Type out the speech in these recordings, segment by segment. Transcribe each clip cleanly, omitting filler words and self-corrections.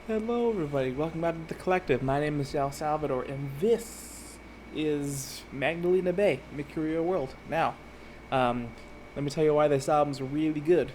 Hello, everybody. Welcome back to the collective. My name is Salvador, and this is Magdalena Bay, Mercurial World. Now, um, let me tell you why this album's really good.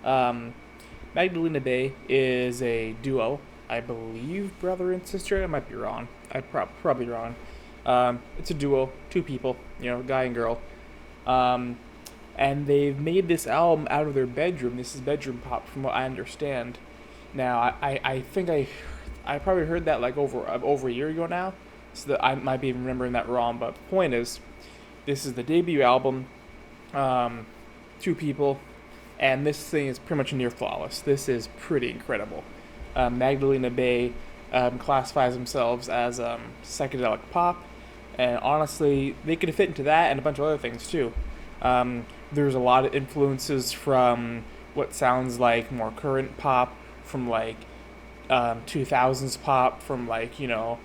Um, Magdalena Bay is a duo, I believe, brother and sister. I might be wrong. Probably wrong. It's a duo, two people, guy and girl. Um, and they've made this album out of their bedroom. This is bedroom pop, from what I understand. Now, I think I probably heard that like over a year ago now, so that I might be remembering that wrong. But the point is, this is the debut album, um, two people, and this thing is pretty much near flawless. This is pretty incredible. Magdalena Bay classifies themselves as psychedelic pop, and honestly, they could fit into that and a bunch of other things too. There's a lot of influences from what sounds like more current pop, from like 2000s pop, from like 80s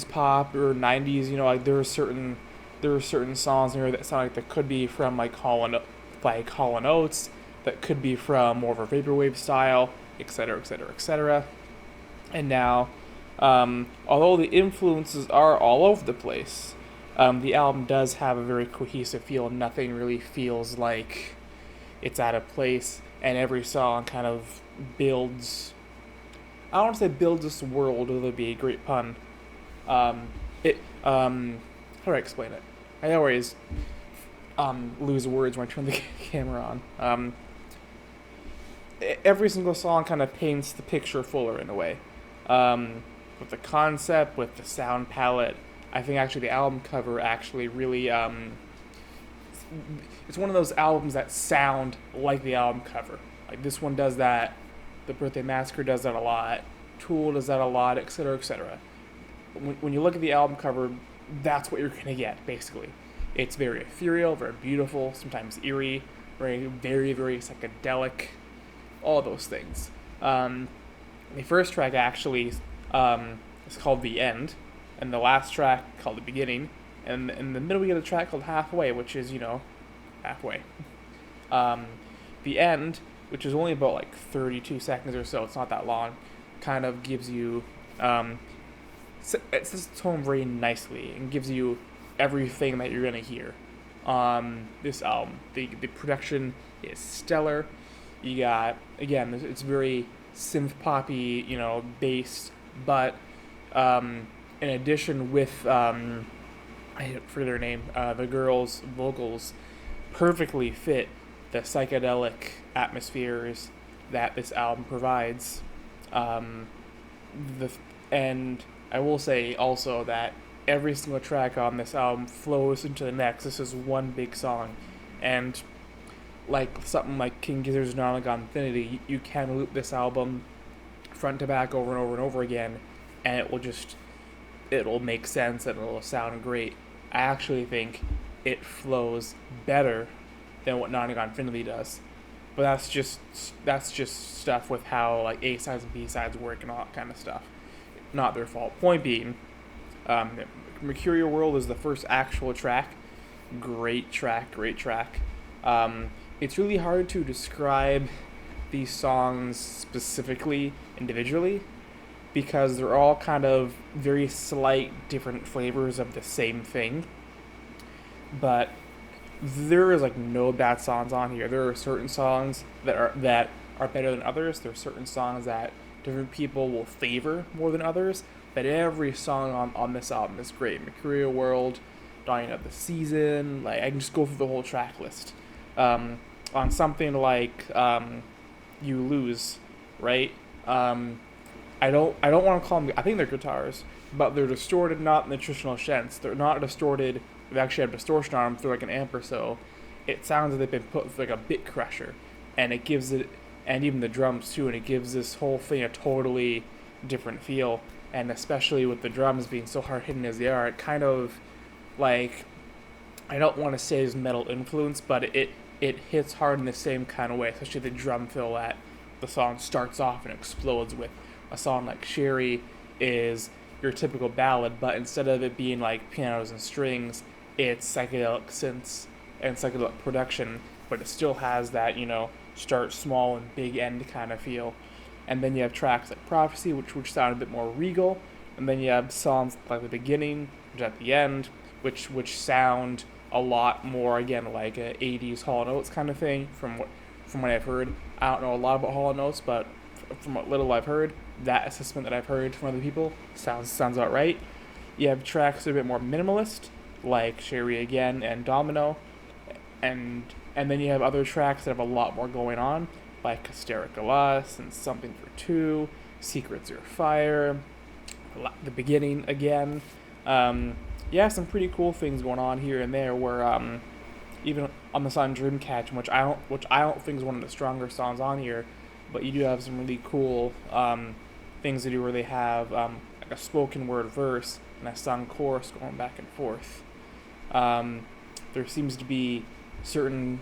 pop or 90s. Like there are certain songs here that sound like they could be from Hall and Oates, that could be from more of a vaporwave style, etc., etc., etc. And now, although the influences are all over the place, the album does have a very cohesive feel. Nothing really feels like it's out of place, and every song kind of builds. I don't want to say builds this world, or that'd be a great pun. It How do I explain it? I always lose words when I turn the camera on. Every single song kind of paints the picture fuller in a way. With the concept, with the sound palette. I think actually the album cover actually really it's one of those albums that sound like the album cover. Like this one does that. The Birthday Massacre does that a lot. Tool does that a lot, etc., etc. When you look at the album cover, that's what you're gonna get basically. It's very ethereal, very beautiful, sometimes eerie, very, very psychedelic, all those things. The first track actually is called The End, and the last track called The Beginning, and in the middle we get a track called Halfway, which is, halfway. Um, the End, which is only about like 32 seconds or so, it's not that long, kind of gives you, it sets the tone very nicely and gives you everything that you're going to hear on this album. The production is stellar. You got, again, it's very synth poppy, based, but in addition with, I forget their name, the girls' vocals perfectly fit the psychedelic atmospheres that this album provides. Um, the and I will say also that every single track on this album flows into the next. This is one big song, and like something like King Gizzard's Nonagon Infinity, you can loop this album front to back over and over and over again, and it'll make sense and it'll sound great. I actually think it flows better than what Nonagon Infinity does. But that's just stuff with how like A sides and B sides work and all that kind of stuff. Not their fault. Point being, Mercurial World is the first actual track. Great track, great track. It's really hard to describe these songs specifically individually because they're all kind of very slight different flavors of the same thing. But there is like no bad songs on here. There are certain songs that are better than others. There are certain songs that different people will favor more than others. But every song on this album is great. Mercurial World, Dying of the Season. Like I can just go through the whole track list. On something like You Lose, right? I don't want to call them. I think they're guitars, but they're distorted not in the traditional sense. They're not distorted. They actually have distortion on them through like an amp or so. It sounds like they've been put through like a bit crusher, and it gives it, and even the drums too, and it gives this whole thing a totally different feel. And especially with the drums being so hard hitting as they are, it kind of like, I don't want to say it's metal influence, but it hits hard in the same kind of way, especially the drum fill that the song starts off and explodes with. A song like Chaeri is your typical ballad, but instead of it being like pianos and strings, it's psychedelic synths and psychedelic production, but it still has that, start small and big end kind of feel. And then you have tracks like Prophecy, which sound a bit more regal. And then you have songs like the beginning, which at the end, which sound a lot more, again, like a 80s Hall & Oates kind of thing. From what I've heard, I don't know a lot about Hall & Oates, but from what little I've heard, that assessment that I've heard from other people sounds about right. You have tracks that are a bit more minimalist, like Chaeri again and Domino, and then you have other tracks that have a lot more going on, like Hysterical Us and Something for Two, Secrets Are Fire, the beginning again. Some pretty cool things going on here and there. Where even on the song Dreamcatcher, which I don't think is one of the stronger songs on here, but you do have some really cool things to do where they have like a spoken word verse and a sung chorus going back and forth. There seems to be certain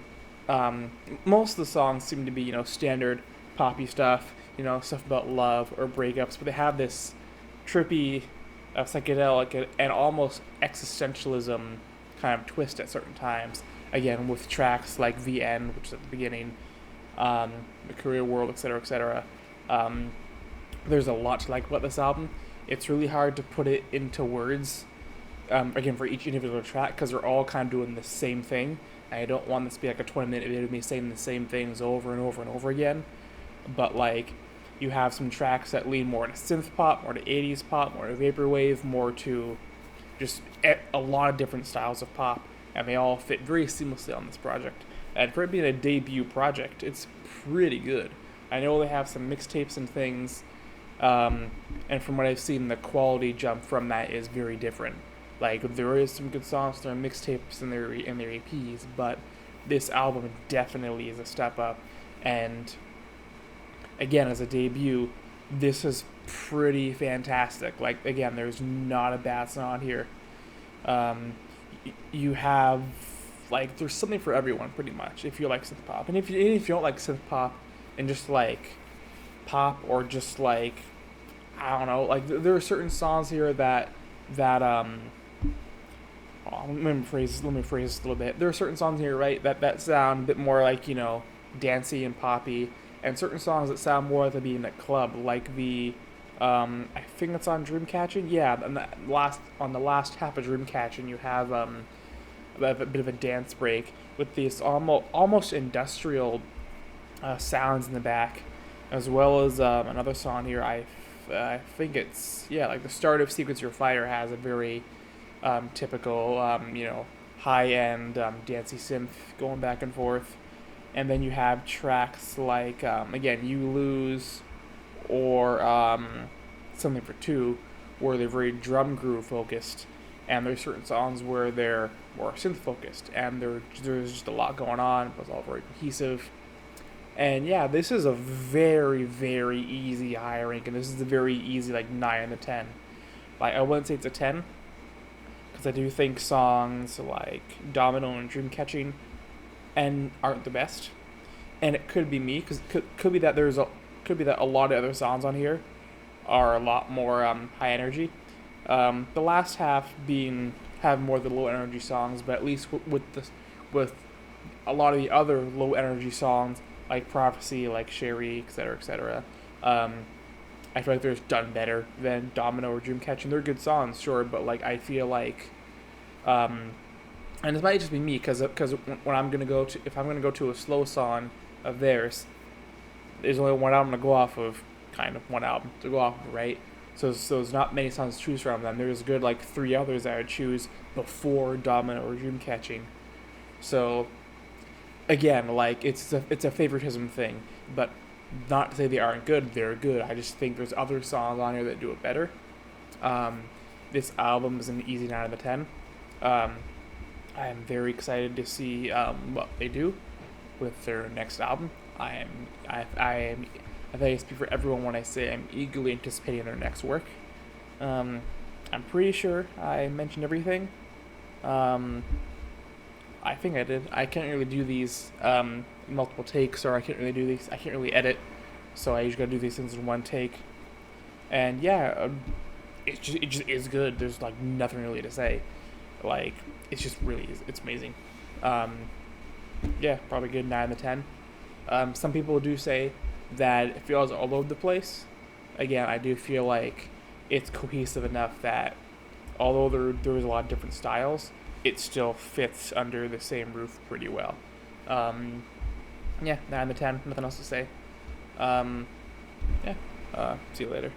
most of the songs seem to be standard poppy stuff, stuff about love or breakups, but they have this trippy, psychedelic, and almost existentialism kind of twist at certain times. Again, with tracks like The End, which is at the beginning, Mercurial World, etc., etc. There's a lot to like about this album. It's really hard to put it into words, again, for each individual track, because they're all kind of doing the same thing. I don't want this to be like a 20-minute video of me saying the same things over and over and over again. But, like, you have some tracks that lean more to synth pop, more to 80s pop, more to vaporwave, more to just a lot of different styles of pop, and they all fit very seamlessly on this project. And for it being a debut project, it's pretty good. I know they have some mixtapes and things, and from what I've seen, the quality jump from that is very different. Like, there is some good songs, there are mixtapes and their EPs, but this album definitely is a step up. And again, as a debut, this is pretty fantastic. Like, again, there's not a bad song on here. You have, like, there's something for everyone, pretty much, if you like synth pop. And if you don't like synth pop and just like pop, or just like, I don't know, like, there are certain songs here that let me phrase this a little bit. There are certain songs here, right, that sound a bit more like, dancey and poppy, and certain songs that sound more like they'd be in a club, like the, I think it's on Dreamcatcher. Yeah, on the last half of Dreamcatcher, you have a bit of a dance break with these almost industrial sounds in the back, as well as another song here. I think it's like the start of Secrets Your Fire has a very typical high-end dancey synth going back and forth. And then you have tracks like, again, You Lose, or Something for Two, where they're very drum groove focused. And there's certain songs where they're more synth focused. And there's just a lot going on. It was all very cohesive. And yeah, this is a very, very easy high rank. And this is a very easy, like, 9 out of 10. Like, I wouldn't say it's a 10, because I do think songs like Domino and Dreamcatching aren't the best, and it could be me, because could be that a lot of other songs on here are a lot more high energy. The last half have more of the low energy songs, but at least with a lot of the other low energy songs like Prophecy, like Chaeri, etc., I feel like they're done better than Domino or Dreamcatcher. They're good songs, sure, but like I feel like, and this might just be me, because when I'm gonna go to a slow song of theirs, there's only one album to go off of, right? So there's not many songs to choose from them. There's good like 3 others that I would choose before Domino or Dreamcatching. So again, like it's a favoritism thing, but not to say they aren't good. They're good. I just think there's other songs on here that do it better. This album is an easy 9 out of 10. I am very excited to see what they do with their next album. I think I speak for everyone when I say I'm eagerly anticipating their next work. I'm pretty sure I mentioned everything. I think I did. I can't really do these multiple takes, or I can't really edit, so I usually gotta do these things in one take. And yeah, it just is good. There's like nothing really to say. Like, it's just really it's amazing. Yeah, probably good 9 out of 10. Some people do say that it feels all over the place. Again, I do feel like it's cohesive enough that although there is a lot of different styles, it still fits under the same roof pretty well. Yeah, 9 out of 10. Nothing else to say. Yeah. See you later.